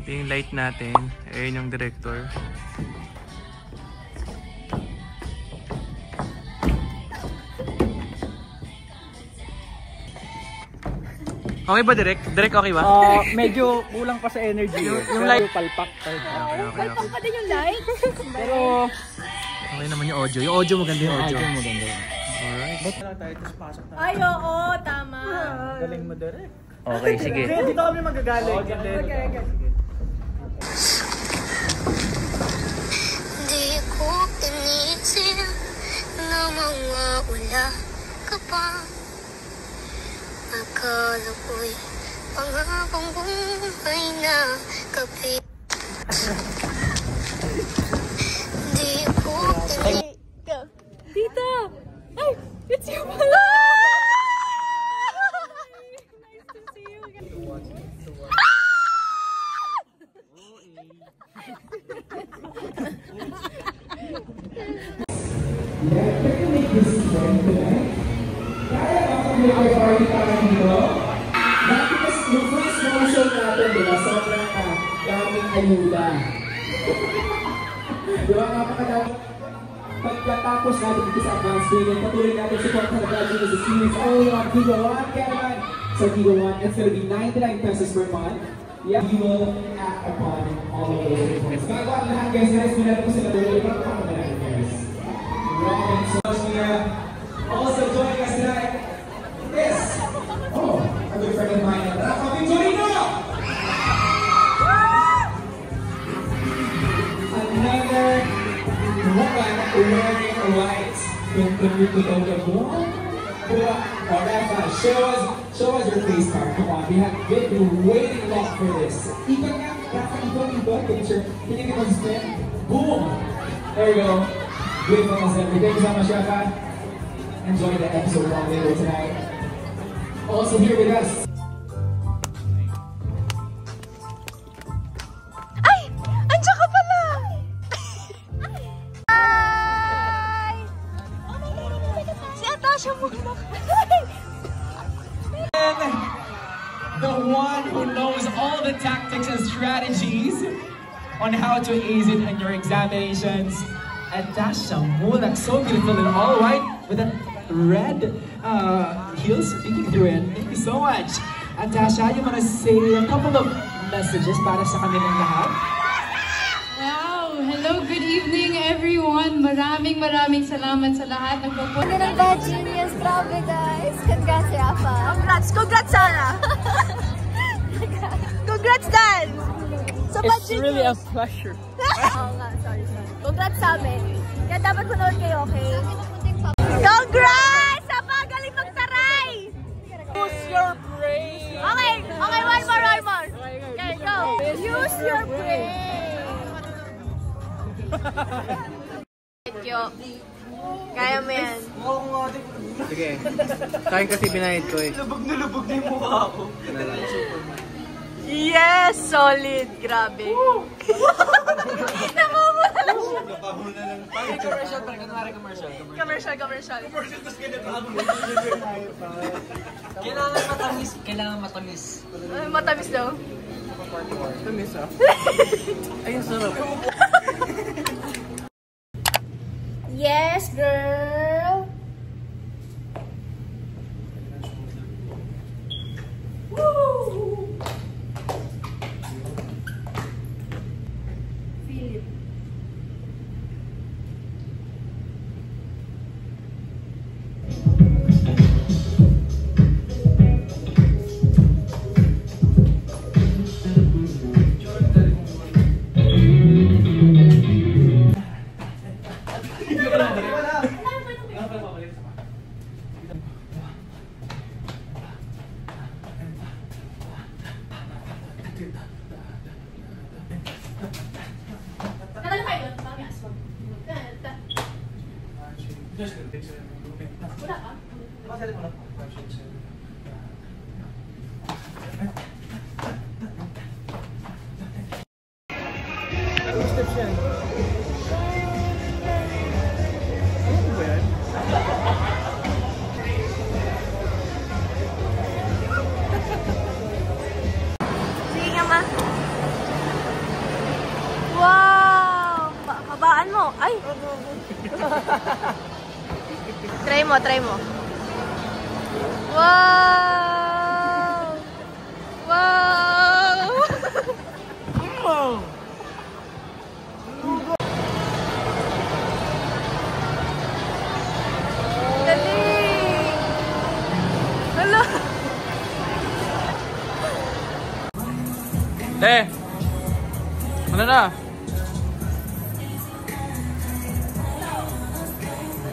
Ito yung light natin. Ayun yung director. Okay ba, Direk? Direk, okay ba? Medyo kulang pa sa energy. Yung light. Palpak. Palpak pa din yung light. Pero okay naman yung audio. Yung audio maganda yung audio. Alright. ba't lang tayo tapos pasok tayo? Ay, oo, tama. Galing mo direct. Okay, sige. Dito kami magagaling. Okay. Di ko pinitin na mawawala ka pa. Akala ko'y panghabang buhay na kapit. Di ko pinitin. Tita! Ay, it's you pala! Nice to see you again. Yung first motion natin, diba? Sobrang daming ayuda. Diba? Napakadami. Pagkatapos natin dito sa advanced training, patuloy natin support na graduate sa series only on Giga 1. Kaya naman, sa Giga 1, it's gonna be 99 pesos per month. Yeah, you will act upon all of those reports. Bago ang lahat, guys, guys, pinala ko sila doon. Ipag pa naman natin, guys. Robin Sonia, also joining us tonight. Yes! Oh, a good friend of mine, Rafa Victorino! Another woman wearing a white. Contribute to the wall. Oh, Rafa, show us your face card. Come on, we have been waiting long for this. Ikot nga, Rafa, ikot. Picture. Can you spin? Boom! There you go. Beautiful as ever. Thank you so much, Rafa. Enjoy the episode one later tonight. Also here with us. Ay! Andiyan ka pala! Hi! Si Atasha muna. The one who knows all the tactics and strategies on how to ace it in your examinations. Atasha Mulak, so beautiful in all white with a red heels peeking through it. Thank you so much. Atasha, you want to say a couple of messages para sa kanilang lahat? Wow! Hello, good evening everyone! Maraming salamat sa lahat. Hindi ng Bad Genius. Grabe, guys. Congrats, Rafa. Congrats, Sarah. Congrats, Dan. So, Bad Genius. It's really a pleasure. Oo nga, sorry. Congrats sa amin. Kaya dapat manood kayo, okay? Congrats! Sa pagaling magtaray! Use your brain! Okay, one more. Okay, go. Use your brain. Thank you. Kaya mo yan. Sige. Kain kasi binayad ko eh. Lubog na yung mukha ko. Yes! Solid! Grabe. Namumula lang siya. Napahula lang. Commercial, pero kunwari commercial. Commercial. Kailangan matamis. Matamis daw. Tamis ah. Ayun, sarap. Yes, girl! Woo! Feel it. Sige nga, ma. mo. Ay! Try mo, try mo. Wow! Wow! Dali! Hala! Ano na?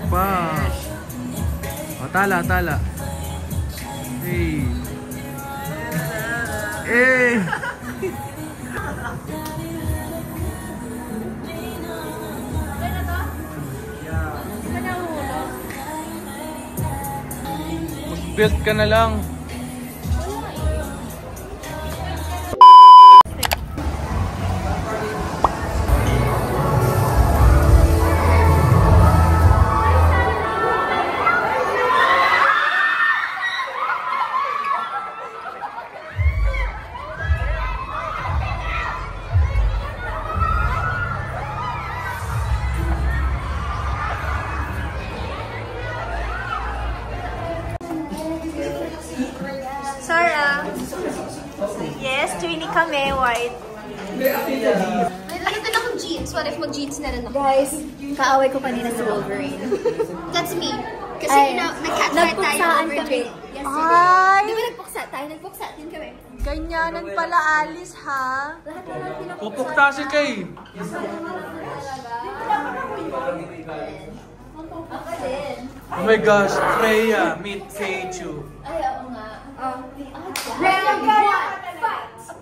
Pa. O, tala, tala. Hey. Eh. Mag-build ka na lang. Sarah. Yes, twinning kami, white. May nakita na akong jeans. What if mag-jeans na rin ako? Guys, kaaway ko kanina si Wolverine. That's me. Kasi nag-catfight tayo over Jay. Ay! Di ba nagpuksa tayo? Nagpuksa din kami. Ganyanan pala, Alice, ha? Pupuktasin kay. Oh my gosh, Freya, meet Keichu. Ay, oo nga. A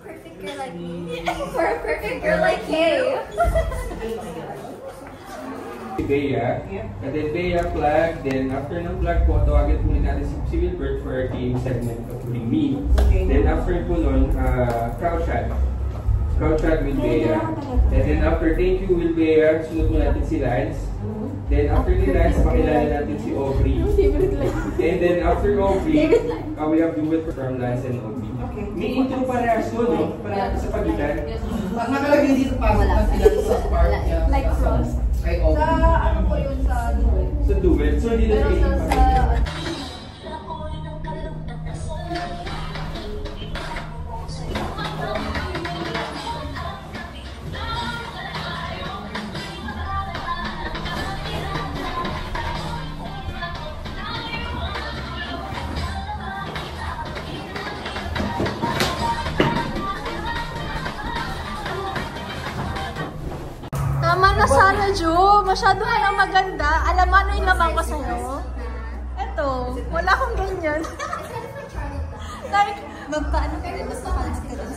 perfect girl like me. For a perfect girl like you. Bea, and then Bea flag, then after ng flag po, tawagin po natin si Wilbert for our game segment of Bring Me. Then after po nun, crowd shot with Bea. And then after thank you with Bea, sunod po natin si Lance. Then after ni Lance, pakilala natin si Aubrey. And then after Aubrey, we have duet from Lance and Aubrey. May intro parehas mo, no? Parehas sa pagitan. Nakalagay dito pasok na sila sa part niya. Like Frost. Kay Aubrey. Sa, ano po yun, sa duet. Sa duet. So, hindi na Pero kayo sa... Tama na sana, Jo. Masyado ka na maganda. Alam mo ano yung lamang ko sa'yo? Eto, wala akong ganyan. Like, magpaano ka rin, mas makalas ka rin.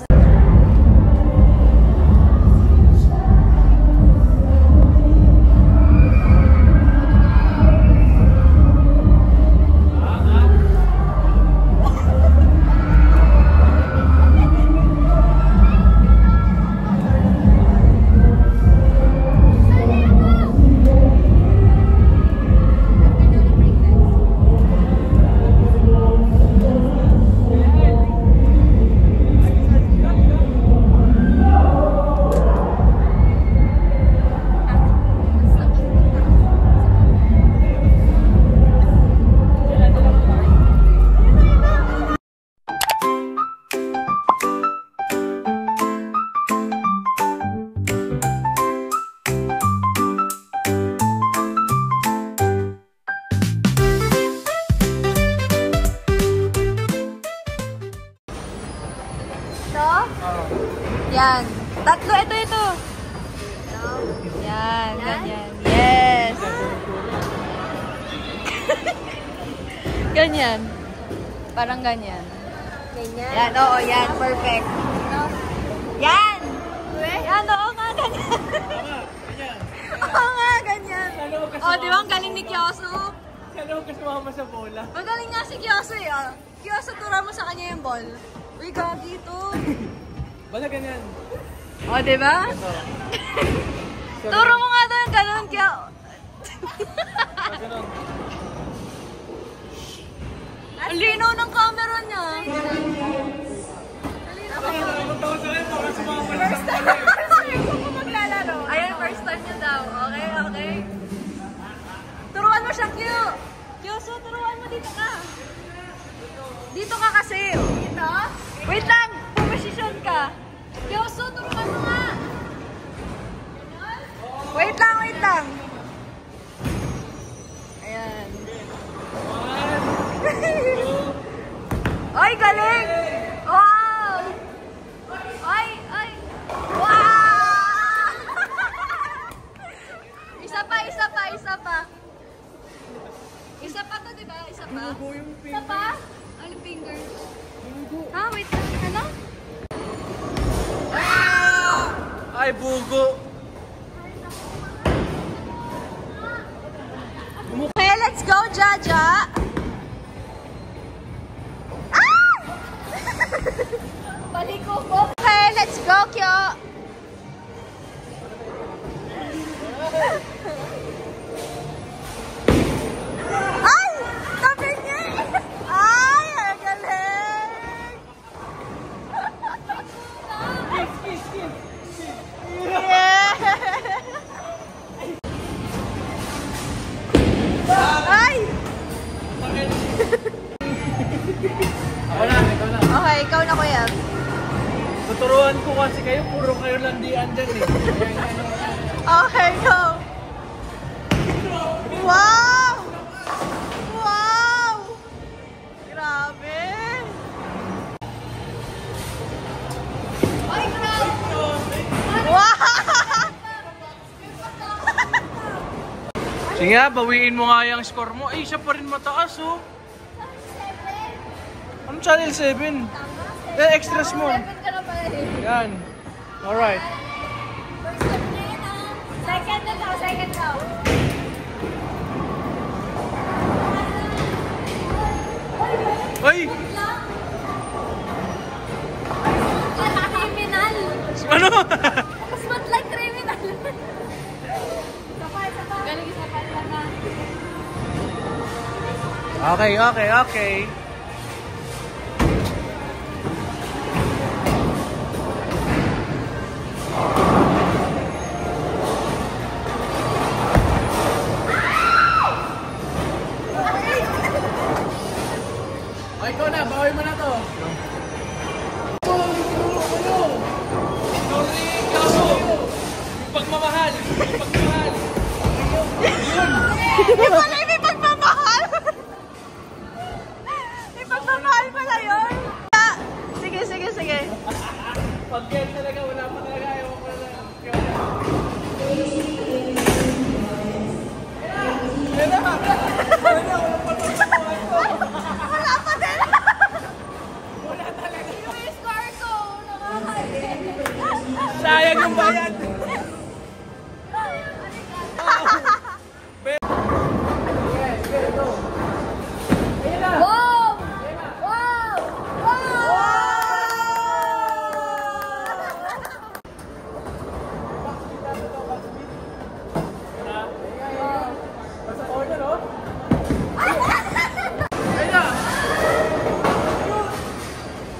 Yan. Tatlo, ito. Yan, ganyan. Yes. Ganyan. Parang ganyan. Ganyan. Yan, oo, yan. Perfect. Yan! Yan, oo nga, ganyan. Oo nga, ganyan. O, di ba ang galing ni Kyosu? Sana huwag ka sumama sa bola. Magaling nga si Kyosu eh. Oh. Kyosu, tura mo sa kanya yung ball. Uy, gagi ito. Bala ganyan. O, di ba? Turo mo nga daw yung ganun, kaya... Ganun. Ang linaw ng camera niya. Punta ko sa akin, baka sumama na sa bola. Maglalaro. Ayan, first time niya daw. Okay, okay. Ay, bugo. Okay, let's go, Jaja! Ah! Balik ko po. Okay, let's go, Kyo! Ay! Sabi niya! Ay! Ang galing! Yeah! Ay! Ako na. Okay, ikaw na, kuya. Tuturuan ko kasi kayo, puro kayo landian dyan eh. Okay, go! Wow! Wow! Grabe! Ay, grabe. Wow! Sige nga, bawiin mo nga yung score mo. Ay, siya pa rin mataas oh. Ano channel 7? Eh, extras mo. 7 ka na pala eh. Yan. Alright. First step na yun ah. Second na daw, second daw. Ay! Like criminal. Ano? Smart like criminal. Sapay. Galing sapay lang na. Okay. Ay, ikaw na, bawi mo na to. Pagmamahal. Hindi pala may pagmamahal! May pagmamahal pala yun! Sige. Pag yan talaga, wala pa talaga. Ayaw ko na lang. Wala pa din! Yung score ko. Nakakalit. Sayang yung bayad. Wow! Wow! Wow! Order, oh. Ayun na.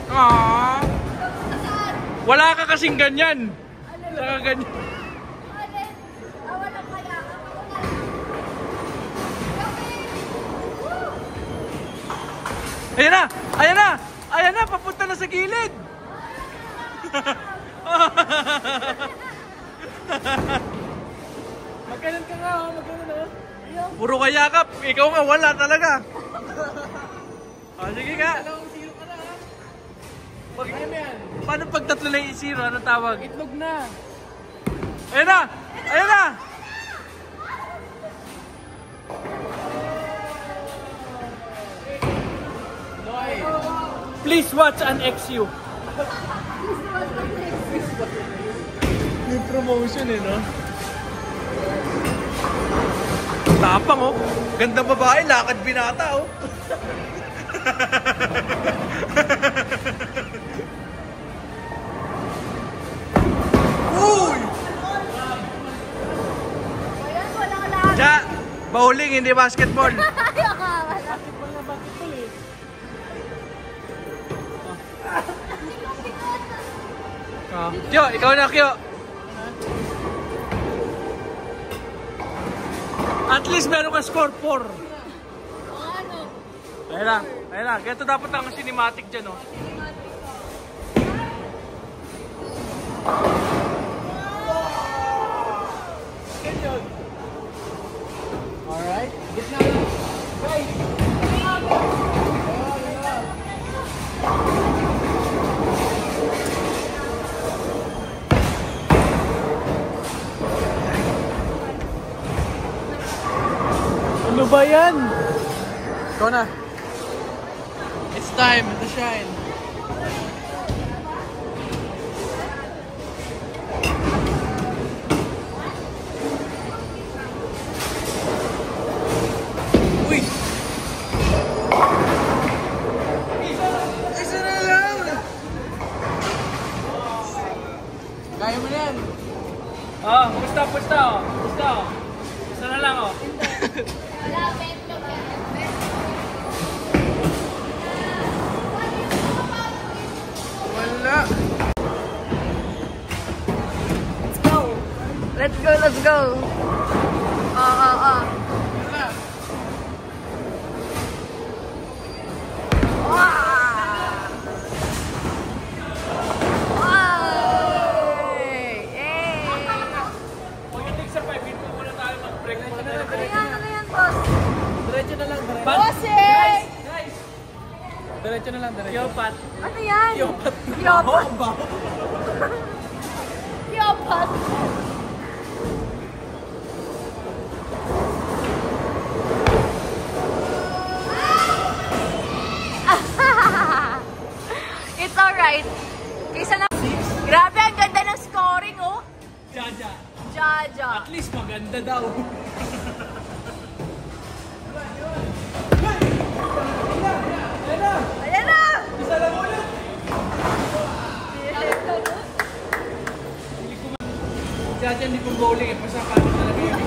Aww. Wala ka kasing ganyan. Saka ganyan. Alin? Awan ang kaya. Ayan na, papunta na sa gilid. Magkanan ka nga, magkanan oh. Puro kayakap, ikaw nga wala talaga. Sige nga. Paano pag tatlo na yung 0, anong tawag? Itlog na. Ayan na. Please watch an XU. May promotion eh, no? Tapang oh. Ganda babae, lakad binata oh. Uy! Ja, bowling, hindi basketball. Kyo, ikaw na, Kyo. At least meron ka score 4. Ayun na. Ganito dapat ang cinematic dyan, oh. Alright. Gitna lang. Right. Ano ba yan? Ikaw na. It's time to shine. Kaya mo na yan. Oh, pusta. Pusta na lang, oh. Wala. Let's go. Wala. Pagdating sa 5, hindi muna tayo mag-break. Ano yan, boss? Diretso na lang. Bossing! Guys! Diretso na lang. Yopat. Ano yan? Yopat. Yopat. It's alright. Kaysa na... Grabe, ang ganda ng scoring, oh. Jaja. Jaja. At least maganda daw. Ayan na! Isa lang ulit. Jaja, hindi pong bowling eh. Pasakan mo talaga yun.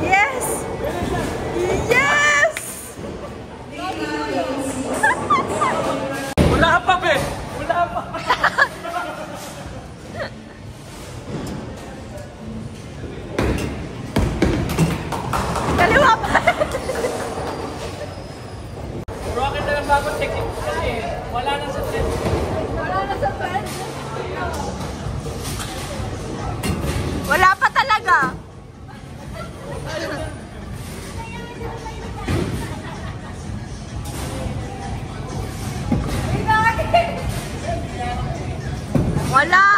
Yes! Yes! Wala pa, be! Wala pa! Kaliwa pa! Rocket na lang bago technique kasi wala nang sa trend. Wala na sa pen. Wala pa talaga. Wala!